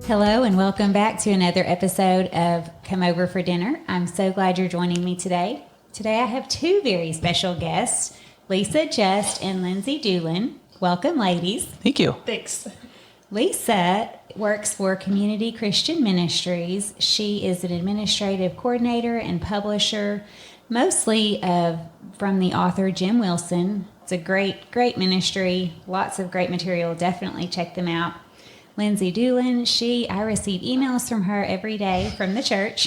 Hello and welcome back to another episode of Come Over for Dinner. I'm so glad you're joining me today. Today I have two very special guests, Lisa Just and Lindsey Doolin. Welcome, ladies. Thank you. Thanks. Lisa works for Community Christian Ministries. She is an administrative coordinator and publisher, mostly from the author Jim Wilson. It's a great ministry, lots of great material. Definitely check them out. Lindsey Doolin, I receive emails from her every day from the church.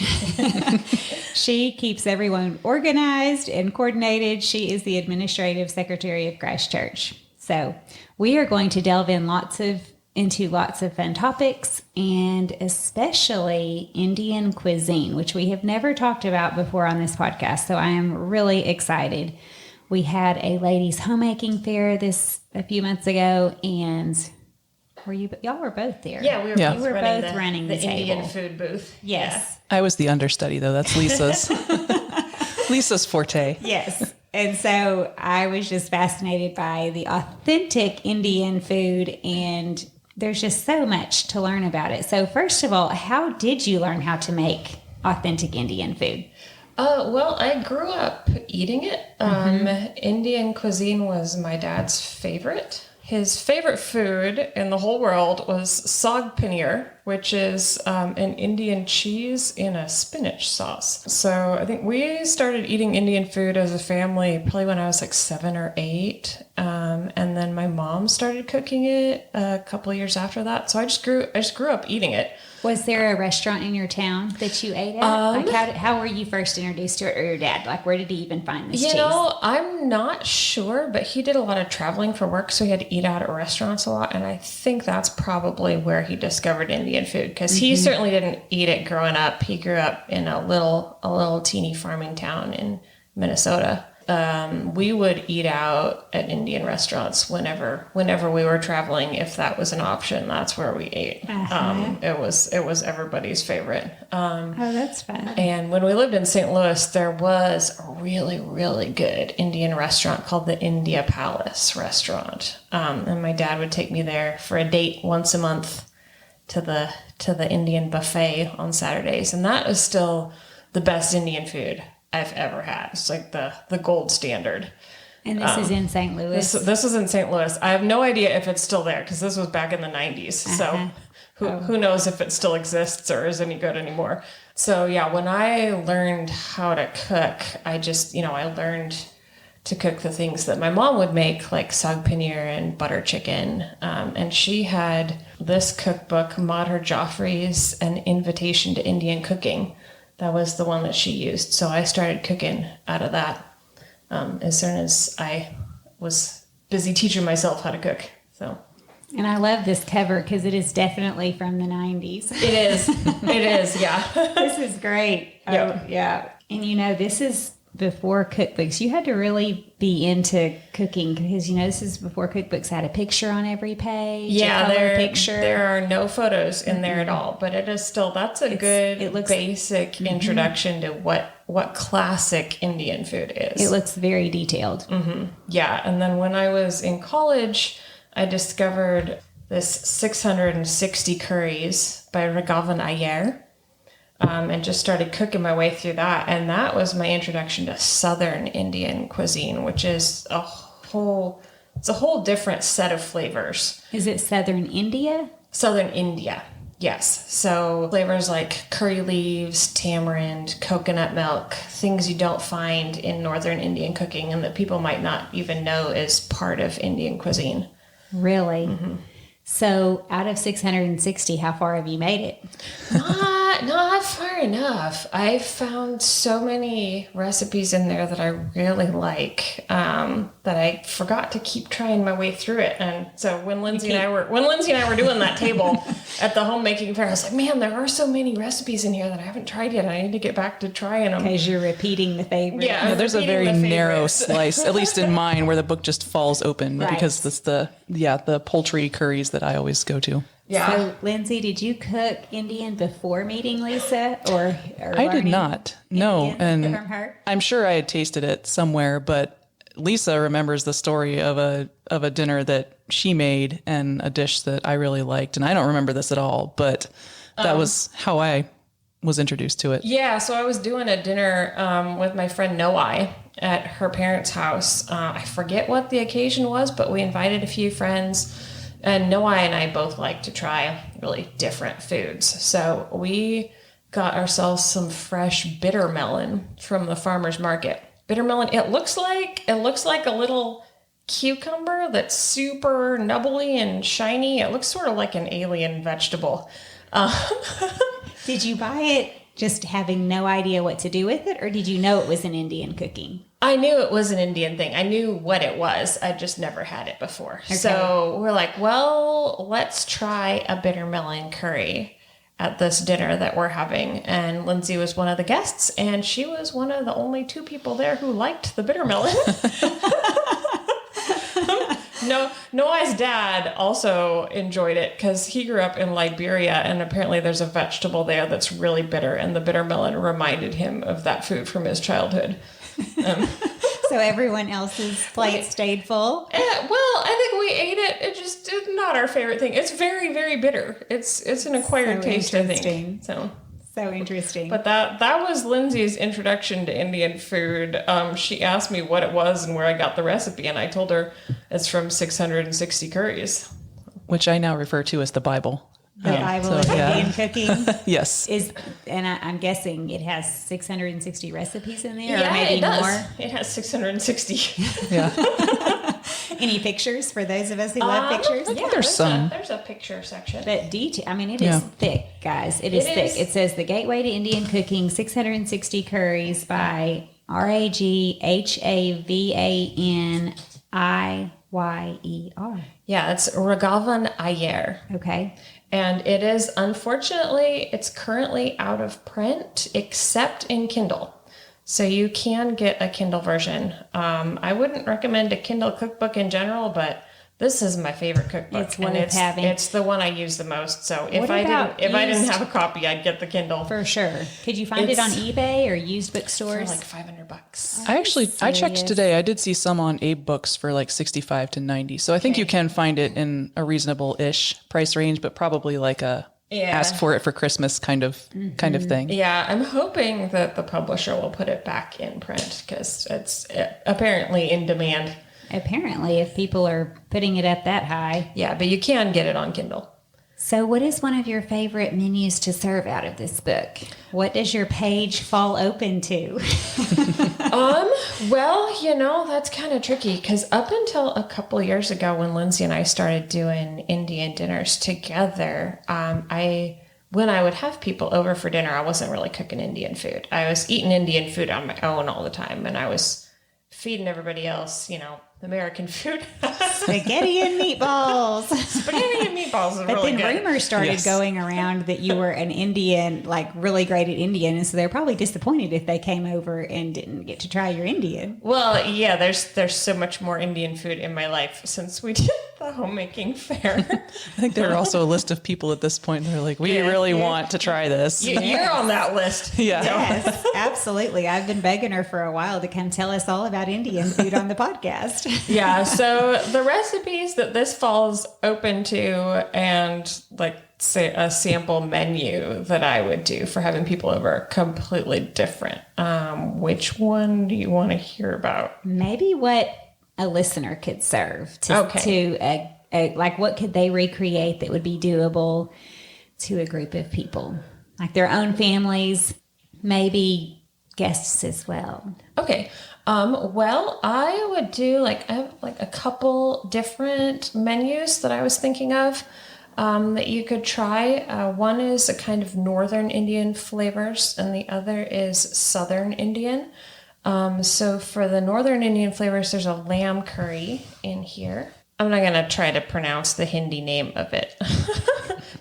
She keeps everyone organized and coordinated. She is the administrative secretary of Christ Church. So we are going to delve into lots of fun topics, and especially Indian cuisine, which we have never talked about before on this podcast. So I am really excited. We had a ladies' homemaking fair a few months ago, and y'all were both there? Yeah, we were both running the Indian table. food booth. Yes. I was the understudy, though. That's Lisa's. Lisa's forte. Yes. And so I was just fascinated by the authentic Indian food, and there's just so much to learn about it. So first of all, how did you learn how to make authentic Indian food? Well, I grew up eating it. Indian cuisine was my dad's favorite. His favorite food in the whole world was saag paneer, which is an Indian cheese in a spinach sauce. So I think we started eating Indian food as a family probably when I was like 7 or 8. And then my mom started cooking it a couple of years after that. So I just grew up eating it. Was there a restaurant in your town that you ate at? How were you first introduced to it, or your dad? Like, where did he even find this cheese? I'm not sure, but he did a lot of traveling for work, so he had to eat out at restaurants a lot, and I think that's probably where he discovered Indian food, because he certainly didn't eat it growing up. He grew up in a little teeny farming town in Minnesota. We would eat out at Indian restaurants whenever we were traveling. If that was an option, that's where we ate. It was everybody's favorite. That's fun. And when we lived in St. Louis, there was a really, really good Indian restaurant called the India Palace restaurant. And my dad would take me there for a date once a month to the Indian buffet on Saturdays. And that is still the best Indian food I've ever had. It's like the gold standard. And this is in St. Louis? This is in St. Louis. I have no idea if it's still there, because this was back in the 90s. So who knows if it still exists or is any good anymore. So yeah, when I learned how to cook, I learned to cook the things that my mom would make, like saag paneer and butter chicken. And she had this cookbook, Madhur Jaffrey's An Invitation to Indian Cooking. That was the one that she used. So I started cooking out of that as soon as I was busy teaching myself how to cook. So, and I love this cover because it is definitely from the 90s. It is, yeah. This is great. Yep. Oh, yeah. And this is before cookbooks. You had to really be into cooking because, this is before cookbooks had a picture on every page. Yeah, picture. There are no photos in there at all, but it is still, it looks basic introduction to what classic Indian food is. It looks very detailed. Yeah. And then when I was in college, I discovered this 660 curries by Raghavan Iyer. And just started cooking my way through that. And that was my introduction to Southern Indian cuisine, which is a whole different set of flavors. Is it Southern India? Southern India, yes. So flavors like curry leaves, tamarind, coconut milk, things you don't find in Northern Indian cooking and that people might not even know is part of Indian cuisine. Really? Mm-hmm. So out of 660, how far have you made it? Not far enough. I found so many recipes in there that I really like that I forgot to keep trying my way through it. And so when Lindsey and I were doing that table at the homemaking fair, I was like, man, there are so many recipes in here that I haven't tried yet. I need to get back to trying them. Because you're repeating the favorite. Yeah, there's a very narrow slice, at least in mine, where the book just falls open because it's the poultry curries that I always go to. Yeah. So, Lindsay, did you cook Indian before meeting Lisa, or I did not. No, Indian and from her? I'm sure I had tasted it somewhere, but Lisa remembers the story of a dinner that she made and a dish that I really liked, and I don't remember this at all, but that was how I was introduced to it. Yeah, so I was doing a dinner with my friend Noai at her parents' house. I forget what the occasion was, but we invited a few friends. And Noai and I both like to try really different foods. So we got ourselves some fresh bitter melon from the farmer's market. Bitter melon, it looks like a little cucumber that's super nubbly and shiny. It looks sort of like an alien vegetable. Did you buy it just having no idea what to do with it, or did you know it was an Indian cooking? I knew it was an Indian thing. I knew what it was. I just never had it before. Okay. So we're like, well, let's try a bitter melon curry at this dinner that we're having. And Lindsay was one of the guests, and she was one of the only 2 people there who liked the bitter melon. Noah's dad also enjoyed it because he grew up in Liberia, and apparently there's a vegetable there that's really bitter, and the bitter melon reminded him of that food from his childhood. So everyone else's plate stayed full? Well, I think we ate it. It just is not our favorite thing. It's very, very bitter. It's an acquired taste, I think. So interesting. But that was Lindsay's introduction to Indian food. She asked me what it was and where I got the recipe, and I told her it's from 660 Curries. Which I now refer to as the Bible. The Bible of Indian cooking. Yes. I'm guessing it has 660 recipes in there, yeah, or maybe it does. more. It has 660. Yeah. Any pictures for those of us who love pictures? I think there's some. There's a picture section. But detail, I mean, it is thick, guys. It is thick. It says The Gateway to Indian Cooking, 660 Curries by RaghavanIyer. Yeah, it's Raghavan Iyer. Okay. And it is, unfortunately, it's currently out of print except in Kindle. So you can get a Kindle version. I wouldn't recommend a Kindle cookbook in general, but this is my favorite cookbook. It's worth having. It's the one I use the most. So if I didn't have a copy, I'd get the Kindle. For sure. Could you find it on eBay or used bookstores? For like $500. I checked today. I did see some on Abe Books for like 65 to 90. So I think you can find it in a reasonable-ish price range, but probably like a ask for it for Christmas kind of thing. Yeah, I'm hoping that the publisher will put it back in print because it's apparently in demand. Apparently, if people are putting it up that high. Yeah, but you can get it on Kindle. So what is one of your favorite menus to serve out of this book? What does your page fall open to? Well, that's kind of tricky because up until a couple of years ago when Lindsay and I started doing Indian dinners together, when I would have people over for dinner, I wasn't really cooking Indian food. I was eating Indian food on my own all the time, and I was feeding everybody else, American food. Spaghetti and meatballs. Spaghetti and meatballs is but really then good. rumors started going around that you were an Indian, like really great at Indian, and so they're probably disappointed if they came over and didn't get to try your Indian. Well, yeah, there's so much more Indian food in my life since we did the homemaking fair. I think there are also a list of people at this point that are like, we really want to try this. You're on that list. Yeah. Yes, absolutely. I've been begging her for a while to come tell us all about Indian food on the podcast. Yeah, so the recipes that this falls open to and like say a sample menu that I would do for having people over are completely different. Which one do you want to hear about? Maybe what a listener could serve to like what could they recreate that would be doable to a group of people, like their own families, maybe guests as well. Okay. Well, I would do I have a couple different menus that I was thinking of that you could try. One is a kind of Northern Indian flavors, and the other is Southern Indian. So for the Northern Indian flavors, there's a lamb curry in here. I'm not going to try to pronounce the Hindi name of it,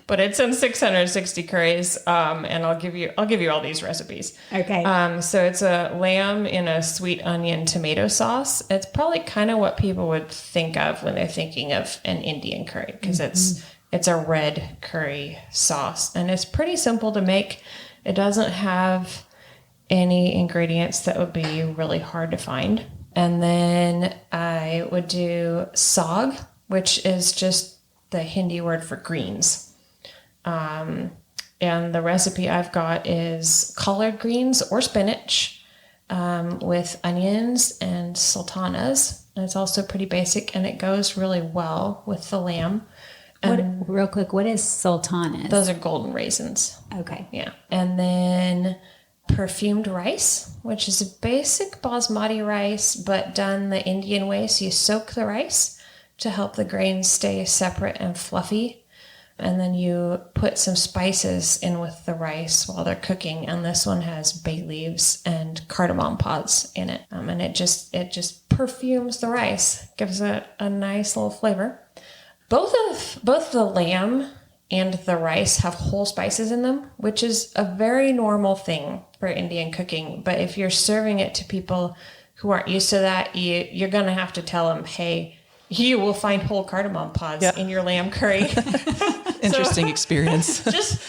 but it's in 660 curries. And I'll give you all these recipes. Okay. So it's a lamb in a sweet onion tomato sauce. It's probably kind of what people would think of when they're thinking of an Indian curry because it's It's a red curry sauce, and it's pretty simple to make. It doesn't have any ingredients that would be really hard to find. And then I would do saag, which is just the Hindi word for greens. And the recipe I've got is collard greens or spinach with onions and sultanas. And it's also pretty basic, and it goes really well with the lamb. Real quick, what is sultanas? Those are golden raisins. Okay. Yeah. And then perfumed rice, which is a basic basmati rice, but done the Indian way. So you soak the rice to help the grains stay separate and fluffy. And then you put some spices in with the rice while they're cooking. And this one has bay leaves and cardamom pods in it. And it just perfumes the rice, gives it a nice little flavor. Both the lamb and the rice have whole spices in them, which is a very normal thing for Indian cooking. But if you're serving it to people who aren't used to that, you're going to have to tell them, hey, you will find whole cardamom pods in your lamb curry. Interesting experience.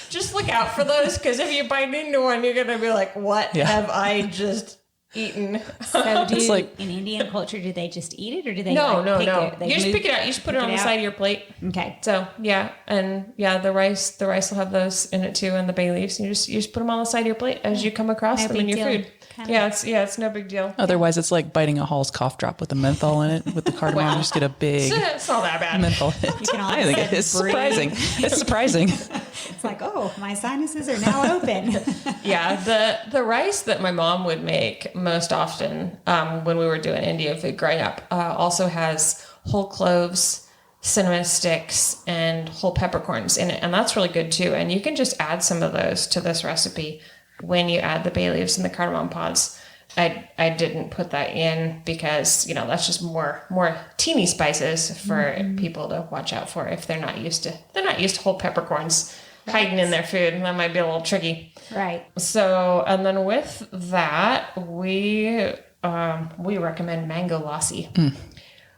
Just look out for those, because if you bite into one, you're going to be like, what have I just eaten? So in Indian culture, do they just eat it, or do they No. it? You just pick it out. You just put it on the side of your plate. Okay. So the rice will have those in it too, and the bay leaves. You just put them on the side of your plate as you come across them in your food. It's no big deal. Otherwise, it's like biting a Hall's cough drop with the menthol in it. With the cardamom, you just get a big It's not that bad. menthol hit. I think it's surprising. It's surprising. It's like, oh, my sinuses are now open. The rice that my mom would make most often when we were doing Indian food growing up also has whole cloves, cinnamon sticks, and whole peppercorns in it. And that's really good too. And you can just add some of those to this recipe when you add the bay leaves and the cardamom pods. I didn't put that in because, that's just more teeny spices for people to watch out for if they're not used to whole peppercorns hiding in their food. And that might be a little tricky. Right. So, and then with that, we recommend mango lassi,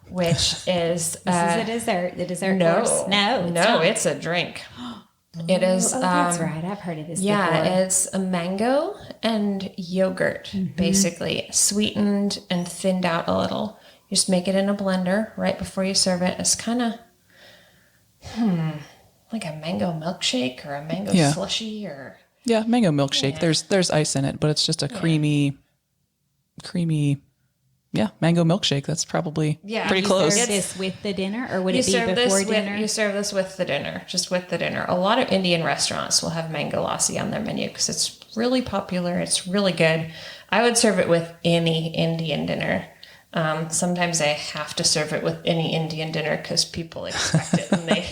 which is... This is a dessert. The dessert no, course? No, it's a drink. It is... that's right. I've heard of this before. Yeah, it's a mango and yogurt, basically, sweetened and thinned out a little. You just make it in a blender right before you serve it. It's kind of... like a mango milkshake or a mango slushy or... Yeah, mango milkshake. There's ice in it, but it's just a creamy, mango milkshake. That's probably pretty close. You serve this with the dinner, or would it be before dinner? You serve this with the dinner, just with the dinner. A lot of Indian restaurants will have mango lassi on their menu because it's really popular. It's really good. I would serve it with any Indian dinner. Sometimes I have to serve it with any Indian dinner because people expect it, and they...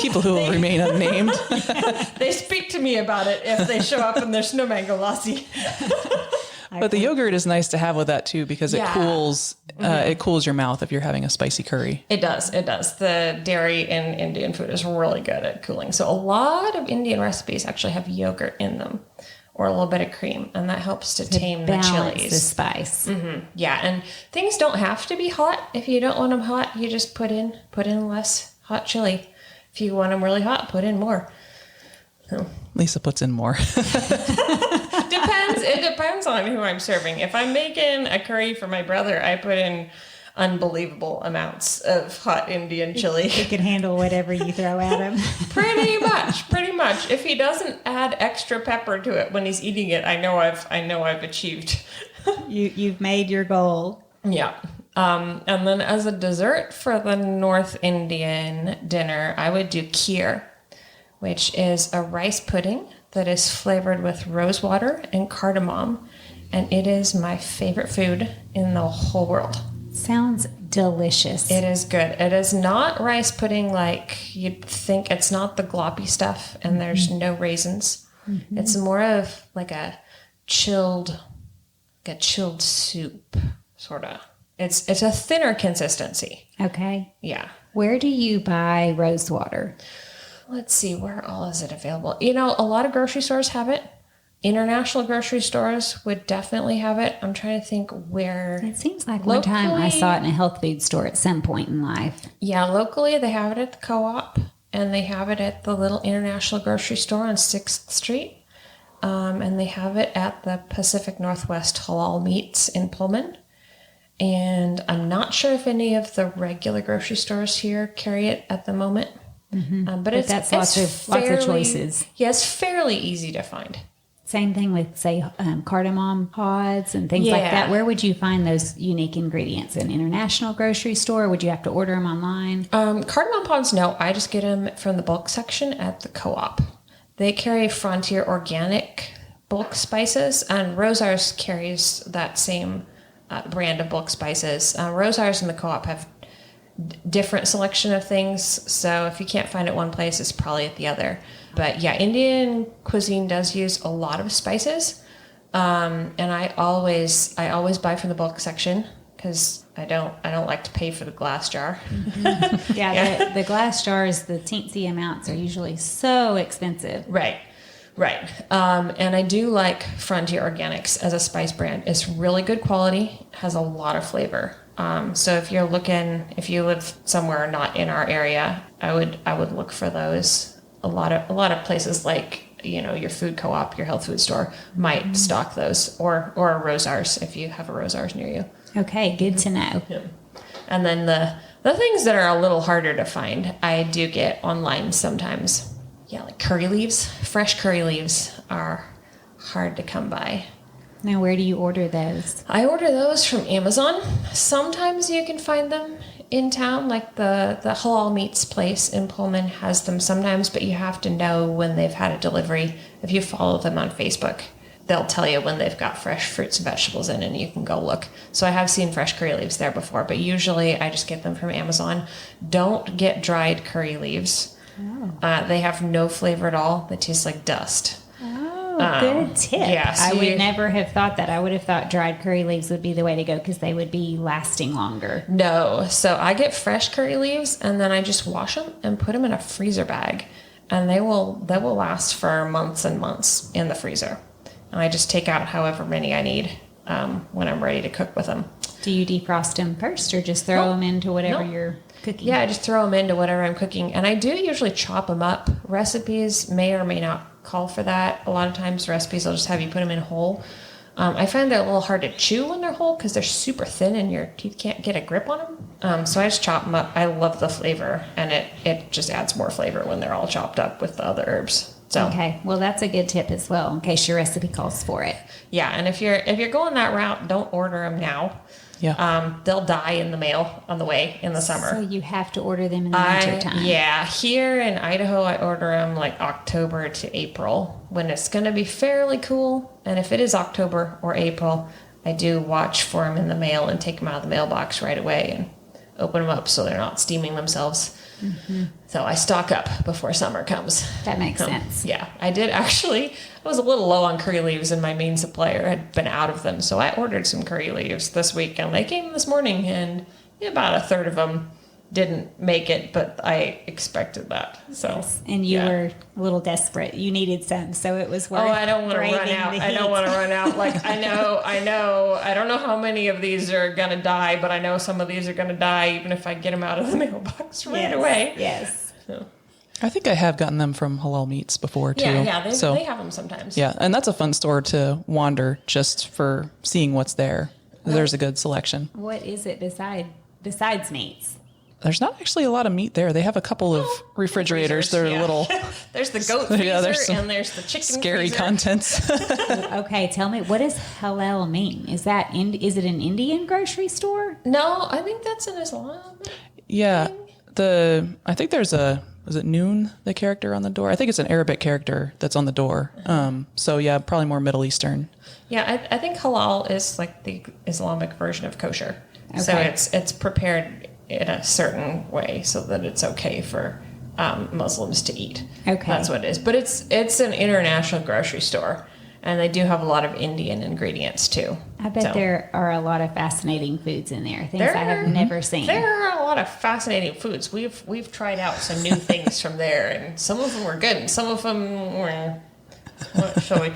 People who will remain unnamed. They speak to me about it if they show up and there's no mango lassi. But the yogurt is nice to have with that too, because it cools it cools your mouth if you're having a spicy curry. It does. The dairy in Indian food is really good at cooling. So a lot of Indian recipes actually have yogurt in them, or a little bit of cream, and that helps to tame the chilies. The spice. Yeah, and things don't have to be hot. If you don't want them hot, you just put in less hot chili. If you want them really hot, put in more. So. Lisa puts in more. It depends on who I'm serving. If I'm making a curry for my brother, I put in unbelievable amounts of hot Indian chili. He can handle whatever you throw at him. Pretty much. If he doesn't add extra pepper to it when he's eating it, I know I've achieved. You've made your goal. Yeah. And then as a dessert for the North Indian dinner, I would do kheer, which is a rice pudding that is flavored with rose water and cardamom. And it is my favorite food in the whole world. Sounds delicious. It is good. It is not rice pudding like you'd think. It's not the gloppy stuff, and there's no raisins. It's more of like a chilled soup, sort of. It's a thinner consistency. Okay. Yeah. Where do you buy rose water? Let's see, where all is it available? A lot of grocery stores have it. International grocery stores would definitely have it. I'm trying to think where. It seems like one time I saw it in a health food store at some point in life. Yeah, locally they have it at the co-op. and they have it at the little International Grocery Store on 6th Street. And they have it at the Pacific Northwest Halal Meats in Pullman. And I'm not sure if any of the regular grocery stores here carry it at the moment. But that's lots of choices. Yeah, it's fairly easy to find. Same thing with, say, cardamom pods and things like that. Where would you find those unique ingredients? An international grocery store? Would you have to order them online? Cardamom pods, no. I just get them from the bulk section at the co-op. They carry Frontier Organic bulk spices, and Rosars carries that same brand of bulk spices. Rosars and the co-op have different selection of things, so if you can't find it one place, it's probably at the other. But yeah, Indian cuisine does use a lot of spices, and I always buy from the bulk section because I don't like to pay for the glass jar. Yeah. The glass jars, the teensy amounts are usually so expensive. Right. And I do like Frontier Organics as a spice brand. It's really good quality, has a lot of flavor. So if you live somewhere not in our area, I would look for those. A lot of places like, your food co-op, your health food store might stock those, or a Rosars if you have a Rosars near you. Okay, good to know. Yeah. And then the things that are a little harder to find, I do get online sometimes. Yeah, like curry leaves. Fresh curry leaves are hard to come by. Now, where do you order those? I order those from Amazon. Sometimes you can find them in town, like the Halal Meats place in Pullman has them sometimes, but you have to know when they've had a delivery. If you follow them on Facebook, they'll tell you when they've got fresh fruits and vegetables in, and you can go look. So I have seen fresh curry leaves there before, but usually I just get them from Amazon. Don't get dried curry leaves. Oh. They have no flavor at all. They taste like dust. Good tip. Yeah, so I would never have thought that. I would have thought dried curry leaves would be the way to go because they would be lasting longer. No. So I get fresh curry leaves, and then I just wash them and put them in a freezer bag, and they will last for months and months in the freezer. And I just take out however many I need when I'm ready to cook with them. Do you defrost them first, or just throw them into whatever you're cooking? Yeah, I just throw them into whatever I'm cooking. And I do usually chop them up. Recipes may or may not call for that. A lot of times recipes will just have you put them in whole. I find they're a little hard to chew when they're whole because they're super thin and your teeth can't get a grip on them. So I just chop them up. I love the flavor, and it just adds more flavor when they're all chopped up with the other herbs. So. Okay, well, that's a good tip as well in case your recipe calls for it. Yeah, and if you're going that route, don't order them now. Yeah. They'll die in the mail on the way in the summer. So you have to order them in the winter time. Yeah, here in Idaho, I order them like October to April when it's going to be fairly cool. And if it is October or April, I do watch for them in the mail and take them out of the mailbox right away and open them up so they're not steaming themselves. Mm-hmm. So I stock up before summer comes. That makes sense. Yeah, I did actually. I was a little low on curry leaves, and my main supplier had been out of them. So I ordered some curry leaves this week, and they came this morning, and about a third of them didn't make it, but I expected that. So, yes. And you were a little desperate. You needed some, so it was worth. Oh, I don't want to run out. I don't want to run out. Like I know. I don't know how many of these are gonna die, but I know some of these are gonna die, even if I get them out of the mailbox right away. Yes. So. I think I have gotten them from Halal Meats before too. Yeah, they have them sometimes. Yeah, and that's a fun store to wander just for seeing what's there. There's a good selection. What is it besides meats? There's not actually a lot of meat there. They have a couple of refrigerators. They're little. There's the goat freezer and there's the chicken scary freezer. Contents. Okay, tell me, what does halal mean? Is it an Indian grocery store? No, I think that's an Islam. Yeah, I think there's was it Noon, the character on the door? I think it's an Arabic character that's on the door. So yeah, probably more Middle Eastern. Yeah, I think halal is like the Islamic version of kosher. Okay. So it's prepared in a certain way so that it's okay for Muslims to eat. Okay. That's what it is. But it's an international grocery store, and they do have a lot of Indian ingredients too. I bet there are a lot of fascinating foods in there, things I have never seen. There are a lot of fascinating foods. We've tried out some new things from there, and some of them were good, and some of them were... Shall we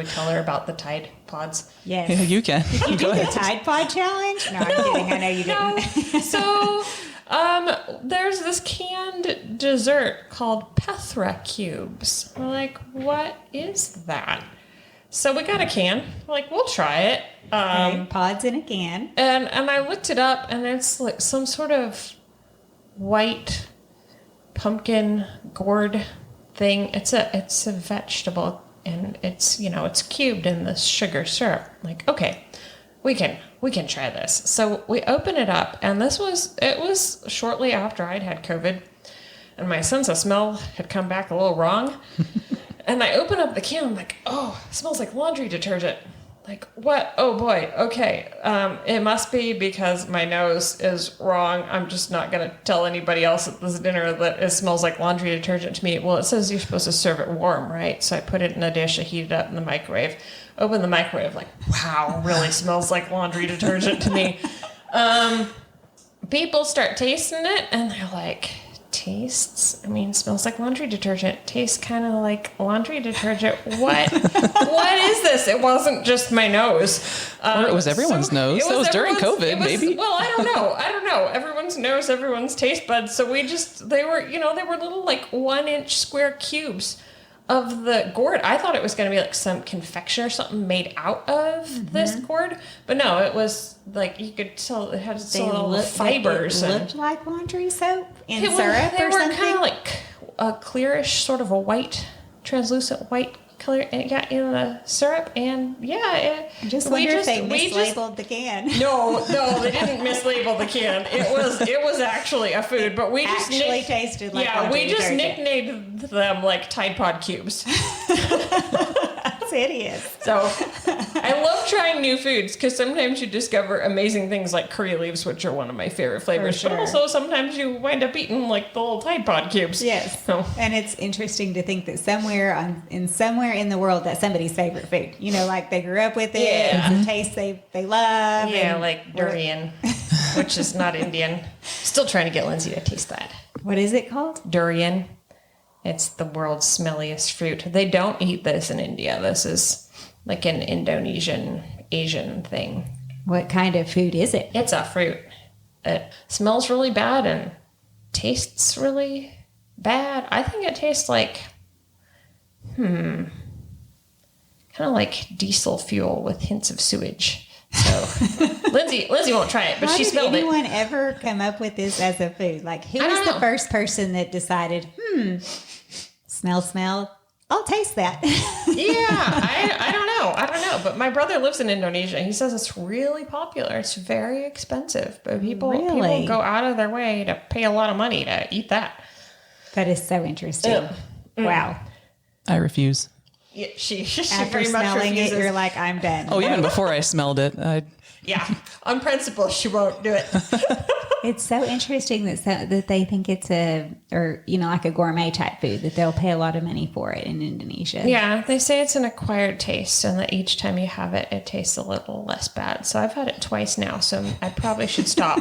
tell her about the Tide Pods? Yes. Yeah, you can. Did you do the Tide Pod challenge? No, I'm kidding. I know you didn't. So There's this canned dessert called Petra cubes. We're like, what is that? So we got a can. We're like, we'll try it. Okay, pods in a can. And I looked it up, and it's like some sort of white pumpkin gourd thing. It's a vegetable, and it's cubed in this sugar syrup. Like, okay, we can try this. So we open it up, and it was shortly after I'd had COVID, and my sense of smell had come back a little wrong. And I open up the can, I'm like, oh, it smells like laundry detergent. Like, what? Oh boy, okay. It must be because my nose is wrong. I'm just not going to tell anybody else at this dinner that it smells like laundry detergent to me. Well, it says you're supposed to serve it warm, right? So I put it in a dish, I heat it up in the microwave. Open the microwave, like, wow, really smells like laundry detergent to me. People start tasting it, and they're like, smells like laundry detergent. Tastes kind of like laundry detergent. What is this? It wasn't just my nose. Or it was everyone's nose. It was during COVID, maybe. Well, I don't know. Everyone's nose, everyone's taste buds. So they were little like 1-inch square cubes of the gourd. I thought it was going to be like some confection or something made out of this gourd, but no, it was like you could tell it had all the fibers. It looked like laundry soap in syrup they or were something. kind of like a clearish, sort of a white, translucent white color, and it got in the syrup, and I just wonder if they mislabeled the can. No, they didn't mislabel the can. It was actually a food, but we just tasted like laundry we just detergent. nicknamed them like Tide Pod cubes. That's hideous. So I love trying new foods because sometimes you discover amazing things like curry leaves, which are one of my favorite flavors. For sure. But also sometimes you wind up eating like the little Tide Pod cubes. Yes. So. And it's interesting to think that somewhere in the world that's somebody's favorite food. Like they grew up with it. Yeah. It's a taste they love. Yeah, like durian, which is not Indian. Still trying to get Lindsay to taste that. What is it called? Durian. It's the world's smelliest fruit. They don't eat this in India. This is like an Indonesian, Asian thing. What kind of food is it? It's a fruit. It smells really bad and tastes really bad. I think it tastes like, kind of like diesel fuel with hints of sewage. So Lindsay won't try it, but she smelled it. Did anyone ever come up with this as a food? Like, who was the first person that decided, smell, I'll taste that? Yeah, I don't know. But my brother lives in Indonesia. He says it's really popular. It's very expensive, but people go out of their way to pay a lot of money to eat that. That is so interesting. Wow. I refuse. Yeah, she After very much smelling refuses. it, you're like, I'm done. Oh, even before I smelled it, Yeah, on principle, she won't do it. It's so interesting that they think it's like a gourmet type food, that they'll pay a lot of money for it in Indonesia. Yeah, they say it's an acquired taste, and that each time you have it, it tastes a little less bad. So I've had it twice now, so I probably should stop.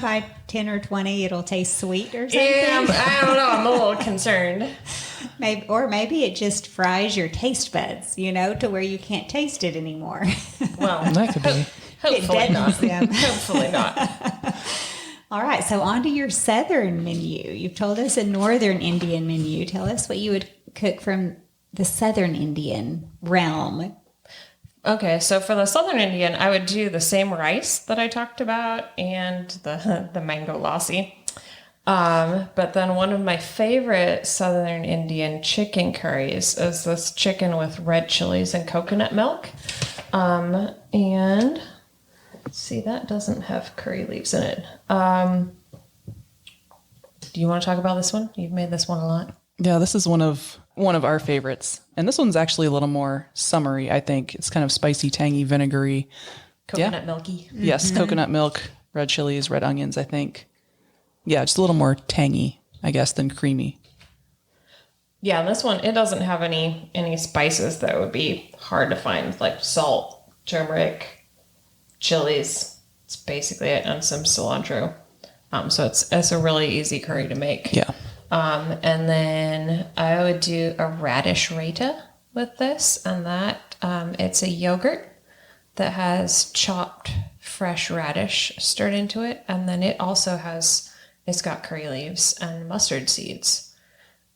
By 10 or 20, it'll taste sweet or something. Yeah, I don't know. I'm a little concerned. Maybe it just fries your taste buds, to where you can't taste it anymore. Well, that could be. Hopefully not. Them. Hopefully not. All right, so on to your southern menu. You've told us a northern Indian menu. Tell us what you would cook from the southern Indian realm. Okay, so for the southern Indian, I would do the same rice that I talked about and the mango lassi. But then one of my favorite southern Indian chicken curries is this chicken with red chilies and coconut milk. And see, that doesn't have curry leaves in it. Do you want to talk about this one? You've made this one a lot. Yeah, this is one of our favorites. And this one's actually a little more summery, I think. It's kind of spicy, tangy, vinegary. Coconut milky. Yes, coconut milk, red chilies, red onions, I think. Yeah, just a little more tangy, I guess, than creamy. Yeah, this one, it doesn't have any spices that would be hard to find, like salt, turmeric, chilies. It's basically it, and some cilantro. So it's a really easy curry to make. Yeah. And then I would do a radish raita with this, and that it's a yogurt that has chopped fresh radish stirred into it. And then it also it's got curry leaves and mustard seeds.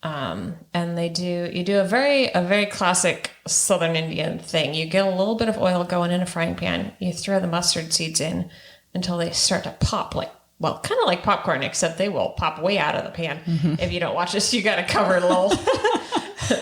And you do a very classic Southern Indian thing. You get a little bit of oil going in a frying pan. You throw the mustard seeds in until they start to pop kind of like popcorn, except they will pop way out of the pan. If you don't watch this, you got to cover it a little.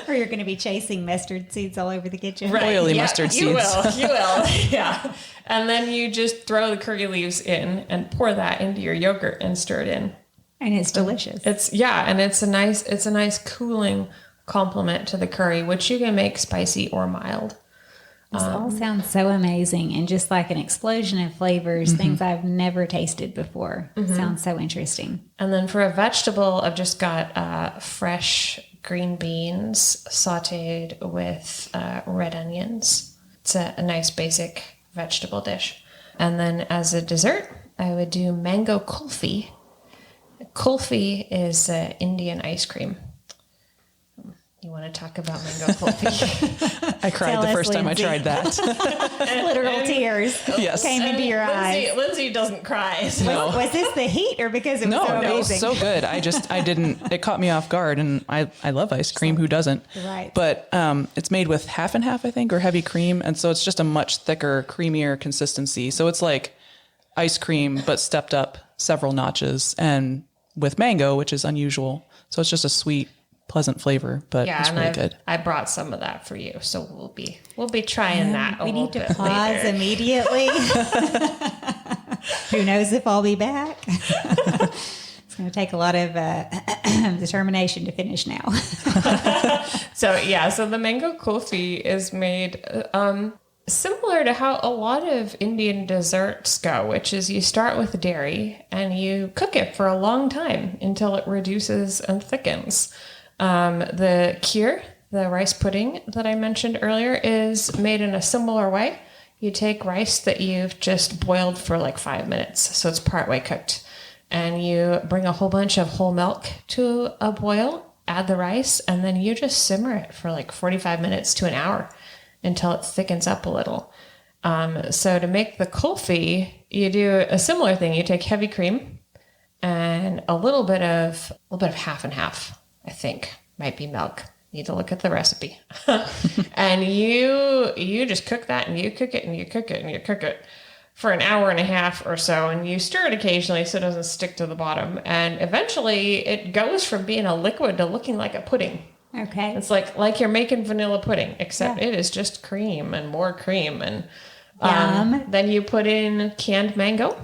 Or you're going to be chasing mustard seeds all over the kitchen. Right. Oily mustard seeds. You will. Yeah. And then you just throw the curry leaves in and pour that into your yogurt and stir it in. And it's delicious. And it's a nice cooling complement to the curry, which you can make spicy or mild. This all sounds so amazing and just like an explosion of flavors, things I've never tasted before. Sounds so interesting. And then for a vegetable, I've just got fresh green beans sauteed with red onions. It's a nice basic vegetable dish. And then as a dessert, I would do mango kulfi. Kulfi is Indian ice cream. You want to talk about mango kulfi? I cried the first time I tried that. Literal tears came into your eyes. Lindsey doesn't cry. So. No. Was this the heat or because it was so No, it amazing? was so good. It caught me off guard, and I love ice cream. Who doesn't? Right. But it's made with half and half, I think, or heavy cream. And so it's just a much thicker, creamier consistency. So it's like ice cream, but stepped up several notches and with mango, which is unusual. So it's just a sweet, pleasant flavor, but it's really good. I brought some of that for you. So we'll be trying that. We need to pause later. immediately. Who knows if I'll be back? It's going to take a lot of determination to finish now. So the mango kulfi is made similar to how a lot of Indian desserts go, which is you start with dairy and you cook it for a long time until it reduces and thickens. The kheer, the rice pudding that I mentioned earlier, is made in a similar way. You take rice that you've just boiled for like 5 minutes, so it's partway cooked, and you bring a whole bunch of whole milk to a boil, add the rice, and then you just simmer it for like 45 minutes to an hour until it thickens up a little. So to make the kulfi, you do a similar thing. You take heavy cream and a little bit of half and half, I think, might be milk. Need to look at the recipe. And you just cook that, and you cook it, and you cook it, and you cook it for an hour and a half or so, and you stir it occasionally so it doesn't stick to the bottom. And eventually it goes from being a liquid to looking like a pudding. Okay. It's like you're making vanilla pudding, except it is just cream and more cream. And then you put in canned mango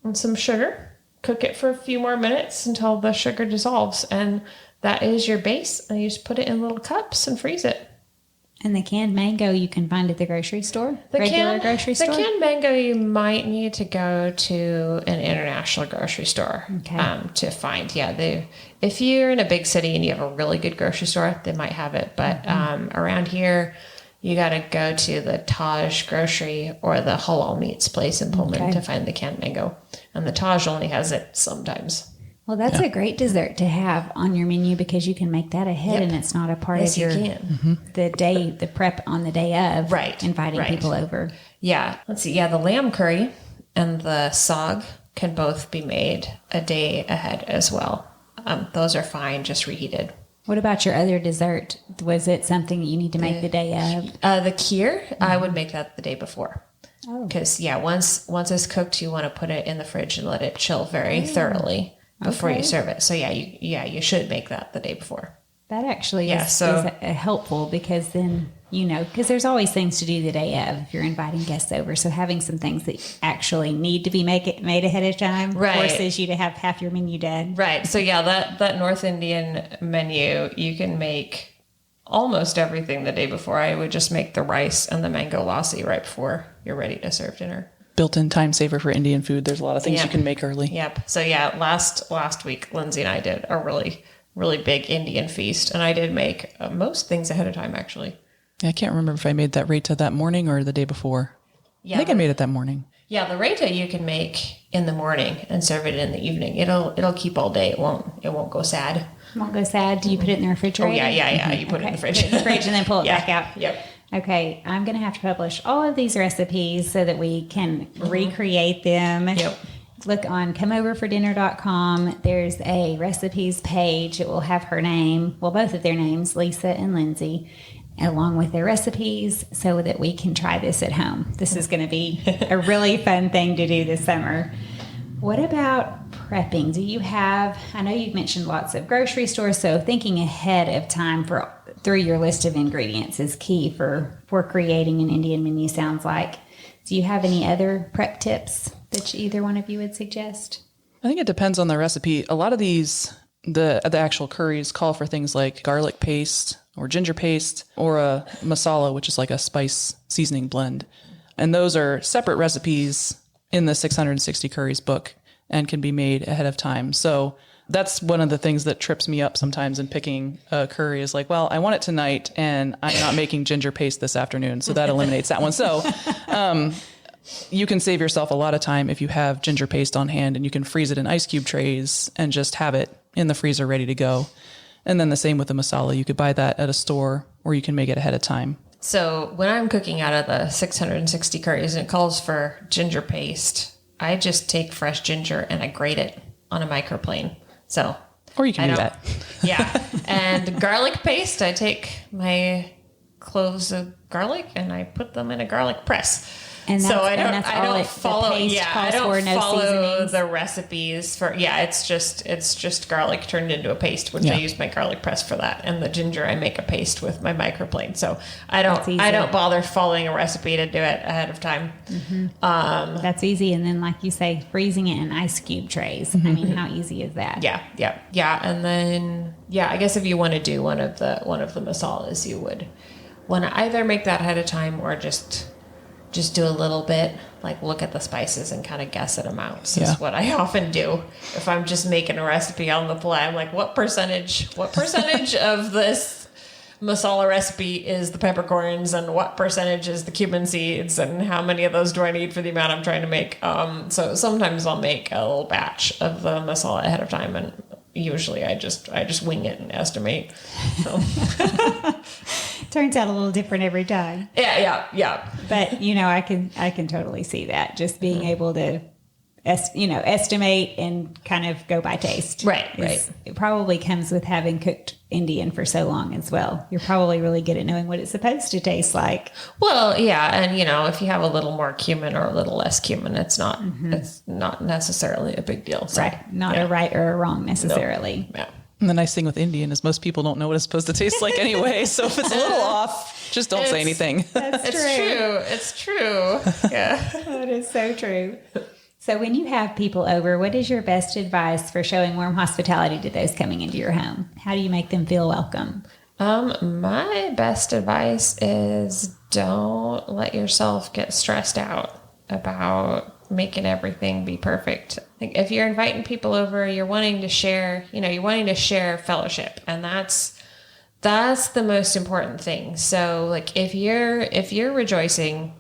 and some sugar, cook it for a few more minutes until the sugar dissolves, and that is your base. And you just put it in little cups and freeze it. And the canned mango you can find at the grocery store? Grocery store? The canned mango you might need to go to an international grocery store to find. Yeah, if you're in a big city and you have a really good grocery store, they might have it. But around here, you got to go to the Taj grocery or the Halal Meats place in Pullman to find the canned mango. And the Taj only has it sometimes. Well, that's a great dessert to have on your menu because you can make that ahead and it's not a part of your the prep on the day of inviting people over. Yeah. Let's see. Yeah, the lamb curry and the sog can both be made a day ahead as well. Those are fine, just reheated. What about your other dessert? Was it something that you need to make the day of? The kheer, I would make that the day before. Because, once it's cooked, you want to put it in the fridge and let it chill very thoroughly before you serve it. So you should make that the day before. That actually is helpful because then, because there's always things to do the day of if you're inviting guests over. So having some things that actually need to be made ahead of time forces you to have half your menu done. Right. So that North Indian menu, you can make almost everything the day before. I would just make the rice and the mango lassi right before you're ready to serve dinner. Built-in time saver for Indian food. There's a lot of things you can make early. Yep. So last week, Lindsey and I did a really, really big Indian feast, and I did make most things ahead of time, actually. Yeah, I can't remember if I made that raita that morning or the day before. Yeah, I think I made it that morning. Yeah, the raita you can make in the morning and serve it in the evening. It'll keep all day. It won't go sad. Won't go sad. Do you put it in the refrigerator? Oh yeah. You put it in the fridge. Put it in the fridge and then pull it back out. Yep. Okay, I'm going to have to publish all of these recipes so that we can recreate them. Yep. Look on comeoverfordinner.com. There's a recipes page. It will have her name, well, both of their names, Lisa and Lindsey, along with their recipes so that we can try this at home. This is going to be a really fun thing to do this summer. What about prepping? Do you have, I know you've mentioned lots of grocery stores, so thinking ahead of time through your list of ingredients is key for creating an Indian menu, sounds like. Do you have any other prep tips that either one of you would suggest? I think it depends on the recipe. A lot of these, the actual curries call for things like garlic paste or ginger paste or a masala, which is like a spice seasoning blend. And those are separate recipes in the 660 Curries book and can be made ahead of time. So that's one of the things that trips me up sometimes in picking a curry is like, well, I want it tonight and I'm not making ginger paste this afternoon. So that eliminates that one. So you can save yourself a lot of time if you have ginger paste on hand and you can freeze it in ice cube trays and just have it in the freezer ready to go. And then the same with the masala. You could buy that at a store or you can make it ahead of time. So when I'm cooking out of the 660 curries and it calls for ginger paste, I just take fresh ginger and I grate it on a microplane. So, or you can do that. Yeah. And garlic paste, I take my cloves of garlic and I put them in a garlic press. And so I don't follow the recipes for, it's just garlic turned into a paste, which I use my garlic press for that. And the ginger, I make a paste with my microplane. So I don't bother following a recipe to do it ahead of time. Mm-hmm. That's easy. And then, like you say, freezing it in ice cube trays. Mm-hmm. I mean, how easy is that? Yeah. And then, I guess if you want to do one of the masalas, you would want to either make that ahead of time or just do a little bit, like look at the spices and kind of guess at amounts is what I often do. If I'm just making a recipe on the fly, I'm like, what percentage of this masala recipe is the peppercorns and what percentage is the cumin seeds and how many of those do I need for the amount I'm trying to make? So sometimes I'll make a little batch of the masala ahead of time and usually I just wing it and estimate. So. Turns out a little different every time. Yeah. But I can totally see that. Just being able to, estimate and kind of go by taste. Right. It probably comes with having cooked Indian for so long as well. You're probably really good at knowing what it's supposed to taste like. Well, yeah, and if you have a little more cumin or a little less cumin, it's not necessarily a big deal. So, right. Not a right or a wrong necessarily. No. Yeah. And the nice thing with Indian is most people don't know what it's supposed to taste like anyway. So if it's a little off, just don't say anything. It's true. Yeah. That is so true. So when you have people over, what is your best advice for showing warm hospitality to those coming into your home? How do you make them feel welcome? My best advice is don't let yourself get stressed out about making everything be perfect. Like if you're inviting people over, you're wanting to share fellowship, and that's the most important thing. So like if you're rejoicing,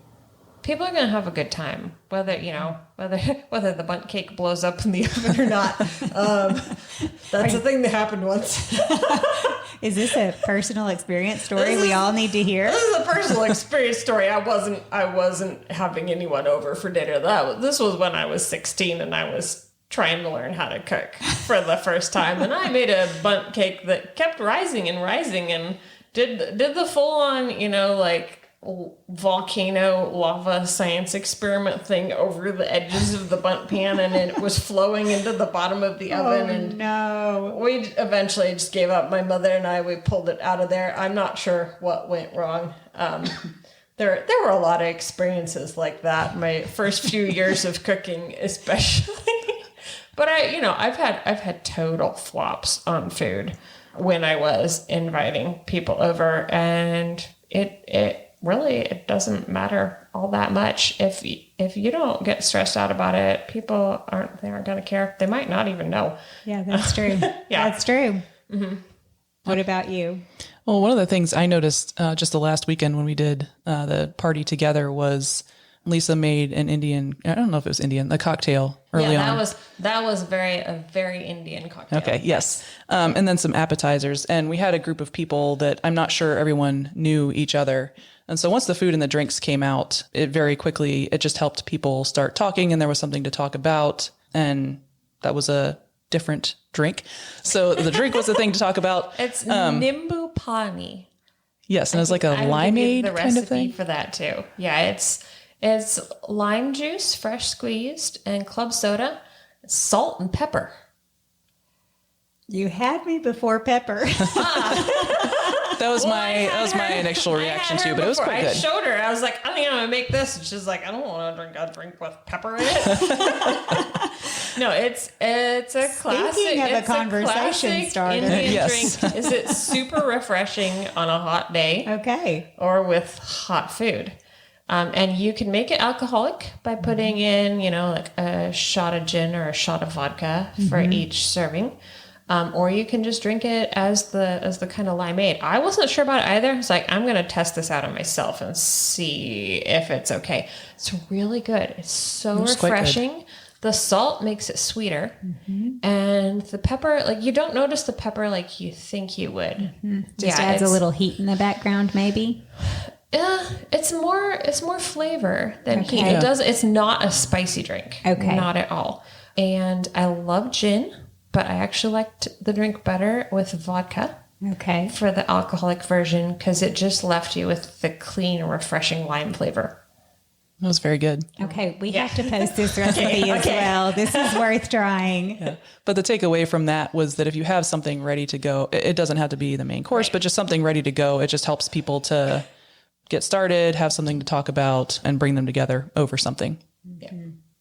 people are going to have a good time, whether the bundt cake blows up in the oven or not. That's a thing that happened once. Is this a personal experience story we all need to hear? This is a personal experience story. I wasn't having anyone over for dinner. This was when I was 16 and I was trying to learn how to cook for the first time. And I made a bundt cake that kept rising and did the full on, volcano lava science experiment thing over the edges of the bundt pan, and it was flowing into the bottom of the oven. And no, we eventually just gave up. My mother and we pulled it out of there. I'm not sure what went wrong. There were a lot of experiences like that. My first few years of cooking, especially. But I've had total flops on food when I was inviting people over, and it doesn't matter all that much. If you don't get stressed out about it, people aren't going to care. They might not even know. Yeah, that's true. Yeah. That's true. Mm-hmm. What about you? Well, one of the things I noticed just the last weekend when we did the party together was Lisa made an Indian, I don't know if it was Indian, a cocktail early on. That was a very Indian cocktail. Okay, yes. And then some appetizers. And we had a group of people that I'm not sure everyone knew each other. And so once the food and the drinks came out, it just helped people start talking, and there was something to talk about. And that was a different drink. So the drink was the thing to talk about. It's Nimbu Pani. Yes, and it was like a limeade kind of thing. For that too. Yeah, it's lime juice, fresh squeezed, and club soda, salt and pepper. You had me before pepper. That was my initial reaction too, but it was quite good. I showed her. I was like, I think I'm gonna make this, and she's like, I don't want to drink a drink with pepper in it. No, it's a classic. Speaking of a conversation starter, Indian Yes. drink. Is it super refreshing on a hot day? Okay. Or with hot food. And you can make it alcoholic by putting in, like a shot of gin or a shot of vodka for each serving. Or you can just drink it as the kind of limeade. I wasn't sure about it either. I was like, I'm going to test this out on myself and see if it's okay. It's really good. It's so refreshing. The salt makes it sweeter. And the pepper, you don't notice the pepper like you think you would. Just adds a little heat in the background, maybe. It's more flavor than heat. It does. It's not a spicy drink. Okay. Not at all. And I love gin, but I actually liked the drink better with vodka. Okay. For the alcoholic version, because it just left you with the clean, refreshing lime flavor. It was very good. Okay, we have to post this recipe as well. This is worth trying. Yeah. But the takeaway from that was that if you have something ready to go, it doesn't have to be the main course, but just something ready to go. It just helps people to get started, have something to talk about, and bring them together over something. Yeah.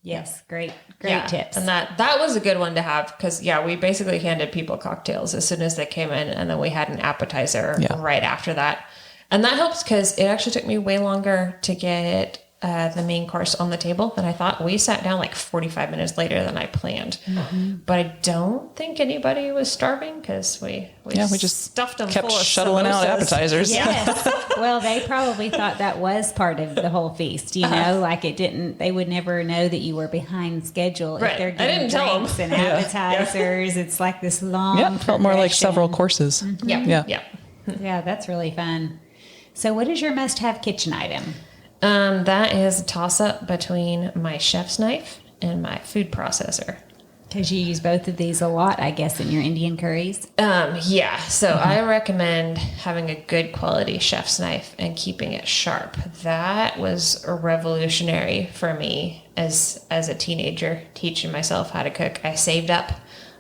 Yes, great tips. And that was a good one to have because, we basically handed people cocktails as soon as they came in, and then we had an appetizer right after that. And that helps because it actually took me way longer to get the main course on the table than I thought. We sat down 45 minutes later than I planned. But I don't think anybody was starving because we just stuffed them kept full of shuttling out appetizers. Yes. Well, they probably thought that was part of the whole feast, they would never know that you were behind schedule. Right. If they're I getting didn't tell drinks them. and appetizers. It's like this long It felt more like progression. several courses. Yeah. Yeah, that's really fun. So what is your must-have kitchen item? That is a toss-up between my chef's knife and my food processor. Because you use both of these a lot, I guess, in your Indian curries. So I recommend having a good quality chef's knife and keeping it sharp. That was revolutionary for me as a teenager, teaching myself how to cook. I saved up.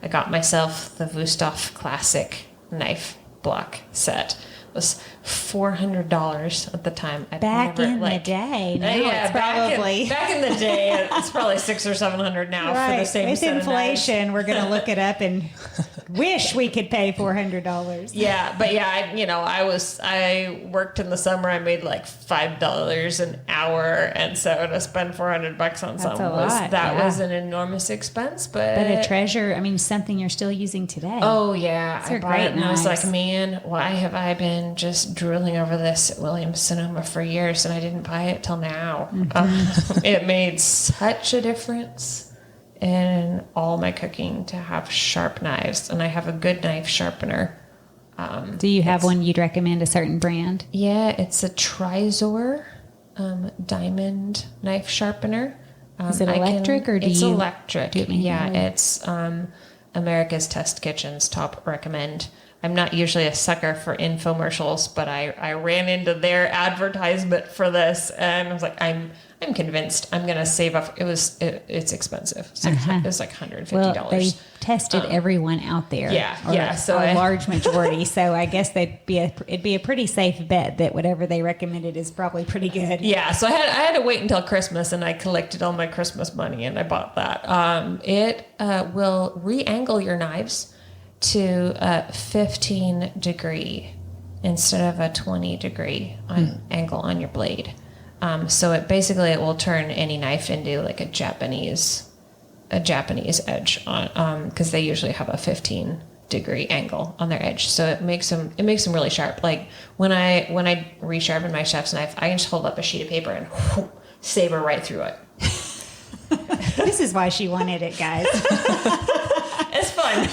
I got myself the Wusthof Classic knife block set. It was $400 at the time. Back in the day. Now it's probably... Back in the day, it's probably $600 or $700 now for the same With set inflation, of we're going to look it up and wish we could pay $400. Yeah, but I worked in the summer. I made $5 an hour, and so to spend $400 on something was an enormous expense. But a treasure. I mean, something you're still using today. Oh yeah, I bought it, and I was like, man, why have I been just drooling over this at Williams Sonoma for years, and I didn't buy it till now? It made such a difference in all my cooking to have sharp knives, and I have a good knife sharpener. Do you have one you'd recommend, a certain brand? Yeah, it's a Trizor diamond knife sharpener. Is it electric It's electric. It's America's Test Kitchen's top recommend. I'm not usually a sucker for infomercials, but I ran into their advertisement for this, and I was like, I'm convinced I'm going to save up. It's expensive. It was like $150. Well, they tested everyone out there. So a large majority. So I guess it'd be a pretty safe bet that whatever they recommended is probably pretty good. Yeah. So I had to wait until Christmas, and I collected all my Christmas money, and I bought that. It will re-angle your knives to a 15 degree instead of a 20 degree angle on your blade. So it will turn any knife into like a Japanese edge on, because they usually have a 15 degree angle on their edge. So it makes them really sharp. Like when I resharpen my chef's knife, I can just hold up a sheet of paper and saber right through it. This is why she wanted it, guys. It's fun.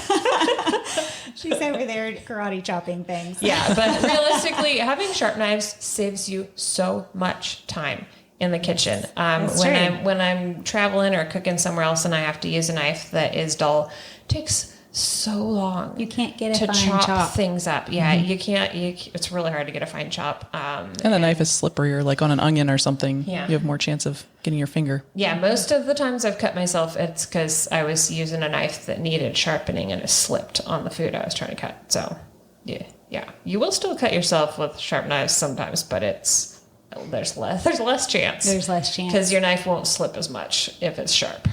She's over there karate chopping things. Yeah, but realistically, having sharp knives saves you so much time in the kitchen. When I'm traveling or cooking somewhere else and I have to use a knife that is dull, it takes so long. You can't get a to fine chop things up. Yeah, you can't. It's really hard to get a fine chop. And the knife is slipperier, like on an onion or something. Yeah. You have more chance of getting your finger. Yeah, most of the times I've cut myself, it's because I was using a knife that needed sharpening and it slipped on the food I was trying to cut. So, yeah. You will still cut yourself with sharp knives sometimes, but there's less chance. There's less chance. Because your knife won't slip as much if it's sharp.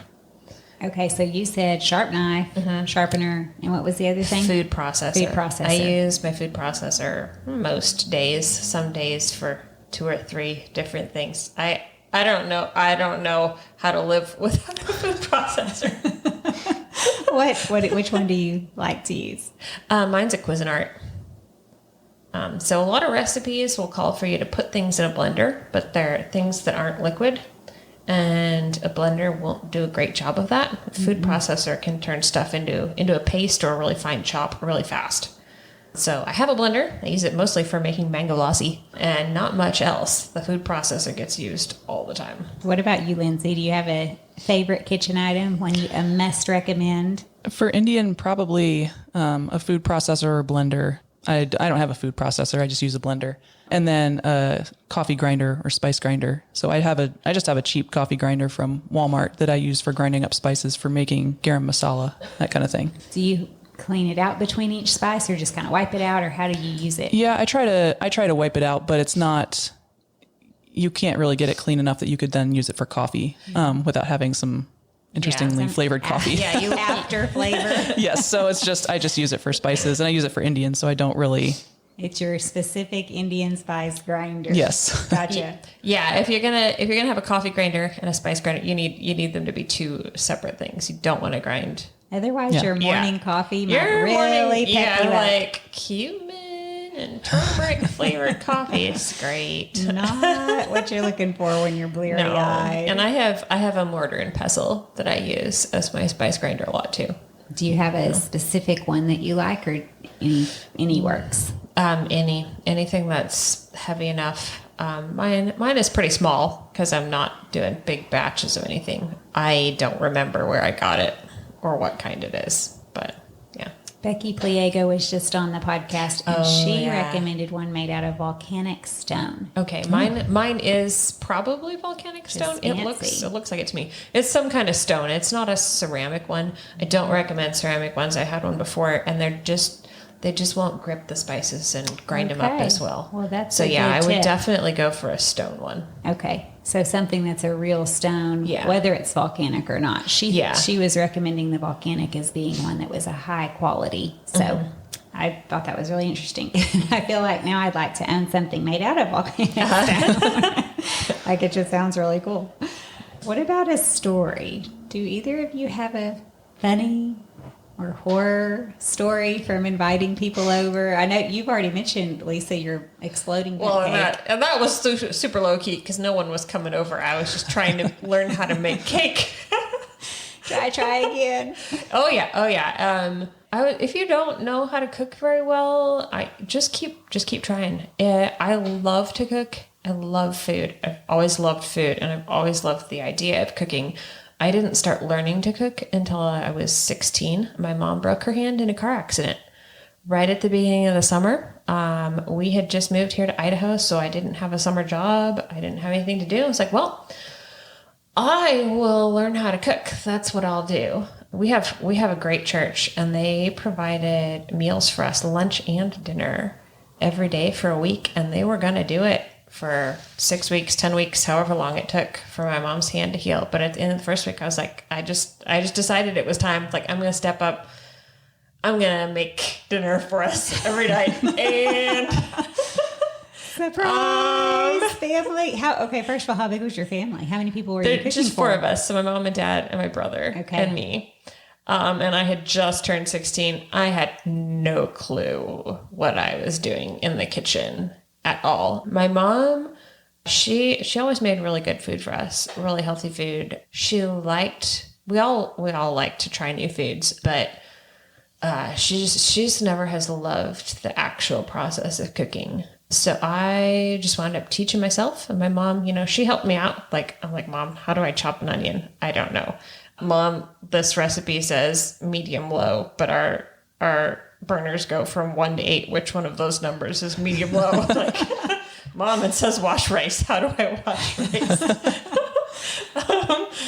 Okay, so you said sharp knife, sharpener, and what was the other thing? Food processor. Food processor. I use my food processor most days, some days for 2 or 3 different things. I don't know how to live without a food processor. Which one do you like to use? Mine's a Cuisine. So a lot of recipes will call for you to put things in a blender, but they're things that aren't liquid. And a blender won't do a great job of that. A food processor can turn stuff into a paste or a really fine chop really fast. So I have a blender. I use it mostly for making mango lassi and not much else. The food processor gets used all the time. What about you, Lindsay? Do you have a favorite kitchen item, a must recommend? For Indian, probably a food processor or blender. I don't have a food processor. I just use a blender. And then a coffee grinder or spice grinder. So I just have a cheap coffee grinder from Walmart that I use for grinding up spices for making garam masala, that kind of thing. Do you clean it out between each spice or just kind of wipe it out, or how do you use it? Yeah, I try to wipe it out, but it's not, you can't really get it clean enough that you could then use it for coffee without having some interestingly flavored coffee. Yeah, you After flavor. Yes, so I just use it for spices, and I use it for Indian, so I don't really. It's your specific Indian spice grinder. Yes. Gotcha. Yeah, if you're gonna have a coffee grinder and a spice grinder, you need them to be 2 separate things. You don't want to grind. Otherwise, your morning coffee might Your really morning, pep you up. like cumin and turmeric flavored coffee is great. Not what you're looking for when you're bleary-eyed. And I have a mortar and pestle that I use as my spice grinder a lot too. Do you have a specific one that you like, or any works? Anything that's heavy enough. Mine is pretty small because I'm not doing big batches of anything. I don't remember where I got it or what kind it is, but yeah. Becky Pliego was just on the podcast, and she yeah. recommended one made out of volcanic stone. Okay, mine is probably volcanic stone. It looks like it to me. It's some kind of stone. It's not a ceramic one. I don't recommend ceramic ones. I had one before, and they just won't grip the spices and grind them up as well. Well, that's so a yeah. good I would tip. definitely go for a stone one. Okay, so something that's a real stone, Yeah. whether it's volcanic or not. She was recommending the volcanic as being one that was a high quality. So I thought that was really interesting. I feel like now I'd like to own something made out of volcanic stone. Like, it just sounds really cool. What about a story? Do either of you have a funny or horror story from inviting people over? I know you've already mentioned, Lisa, your exploding Well, cake. and that was super low key because no one was coming over. I was just trying to learn how to make cake. Try again. Oh yeah. If you don't know how to cook very well, I just keep trying. I love to cook. I love food. I've always loved food, and I've always loved the idea of cooking. I didn't start learning to cook until I was 16. My mom broke her hand in a car accident right at the beginning of the summer. We had just moved here to Idaho, so I didn't have a summer job. I didn't have anything to do. I was like, well, I will learn how to cook. That's what I'll do. We have a great church, and they provided meals for us, lunch and dinner, every day for a week, and they were going to do it for 6 weeks, 10 weeks, however long it took for my mom's hand to heal. But at the end of the first week, I was like, I just decided it was time. Like, I'm going to step up. I'm going to make dinner for us every night. And surprise family. First of all, how big was your family? How many people were you cooking just for? 4 of us. So my mom and dad and my brother and me. And I had just turned 16. I had no clue what I was doing in the kitchen at all. My mom She always made really good food for us, really healthy food. We all like to try new foods, but she just never has loved the actual process of cooking. So I just wound up teaching myself, and my mom, she helped me out. I'm like, Mom, how do I chop an onion? I don't know. Mom, this recipe says medium low, but our burners go from 1 to 8. Which one of those numbers is medium low? Like, Mom, it says wash rice. How do I wash rice?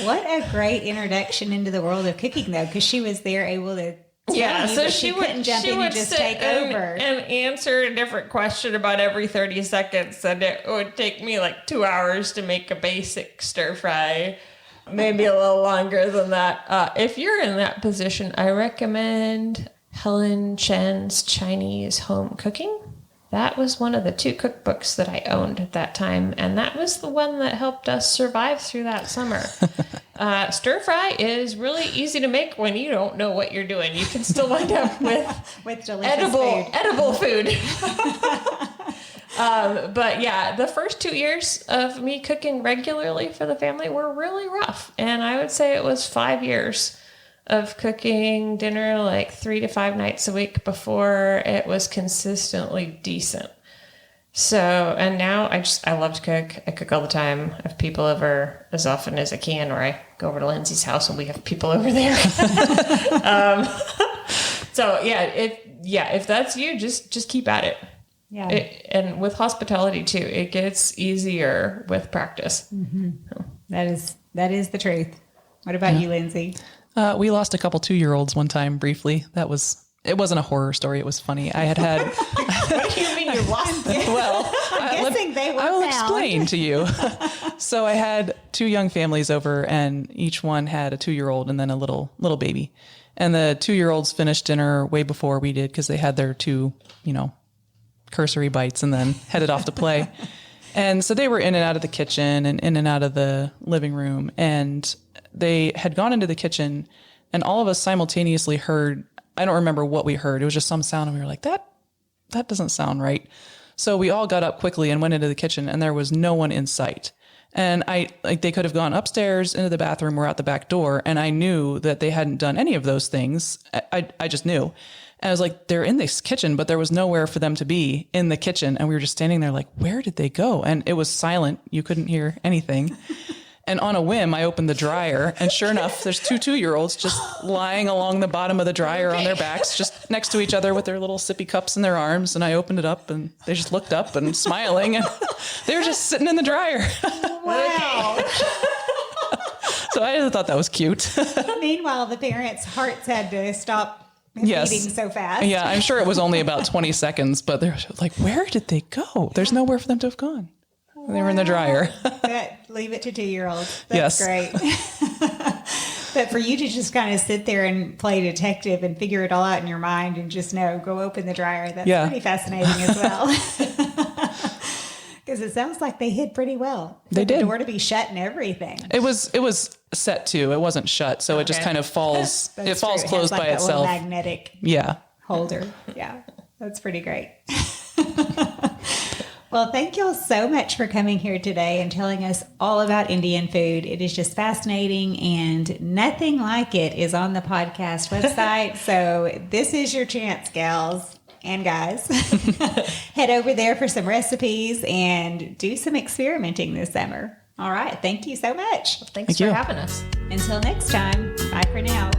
What a great introduction into the world of cooking, though, because she was there able to. So she couldn't jump in and just take over and answer a different question about every 30 seconds, and it would take me like 2 hours to make a basic stir fry, maybe a little longer than that. If you're in that position, I recommend Helen Chen's Chinese Home Cooking. That was one of the 2 cookbooks that I owned at that time, and that was the one that helped us survive through that summer. Stir fry is really easy to make when you don't know what you're doing. You can still wind up with delicious edible food. But yeah, the first 2 years of me cooking regularly for the family were really rough, and I would say it was 5 years of cooking dinner like 3 to 5 nights a week before it was consistently decent. So, and now I love to cook. I cook all the time. I have people over as often as I can, or I go over to Lindsey's house and we have people over there. So if that's you, just keep at it. Yeah. And with hospitality too, it gets easier with practice. Mm-hmm. That is the truth. What about you, Lindsey? We lost a couple 2-year-olds one time briefly. It wasn't a horror story. It was funny. I had. What do you mean you lost them? Well, I'm guessing they were I will found. explain to you. So I had 2 young families over, and each one had a 2-year-old and then a little baby. And the 2-year-olds finished dinner way before we did because they had their 2, cursory bites and then headed off to play. And so they were in and out of the kitchen and in and out of the living room. And they had gone into the kitchen, and all of us simultaneously heard, I don't remember what we heard. It was just some sound, and we were like, that doesn't sound right. So we all got up quickly and went into the kitchen, and there was no one in sight. And they could have gone upstairs into the bathroom or out the back door. And I knew that they hadn't done any of those things. I just knew. And I was like, they're in this kitchen, but there was nowhere for them to be in the kitchen. And we were just standing there like, where did they go? And it was silent. You couldn't hear anything. And on a whim, I opened the dryer, and sure enough, there's 2 2-year-olds just lying along the bottom of the dryer on their backs, just next to each other with their little sippy cups in their arms. And I opened it up, and they just looked up and smiling, and they were just sitting in the dryer. Wow. So I thought that was cute. Meanwhile, the parents' hearts had to stop Yes. beating so fast. Yeah, I'm sure it was only about 20 seconds, but they're like, where did they go? There's nowhere for them to have gone. They were in the dryer. Leave it to 2-year-olds. That's Yes. great. But for you to just kind of sit there and play detective and figure it all out in your mind and just go open the dryer, that's pretty fascinating as well. Because it sounds like they hid pretty well. They did. The door to be shut and everything. It was set to. It wasn't shut, so it just kind of falls. It falls true. closed It has by that little itself. magnetic Yeah. holder. Yeah, that's pretty great. Well, thank y'all so much for coming here today and telling us all about Indian food. It is just fascinating, and nothing like it is on the podcast website. So this is your chance, gals and guys. Head over there for some recipes and do some experimenting this summer. All right. Thank you so much. Thanks Thank for you. having us. Until next time, bye for now.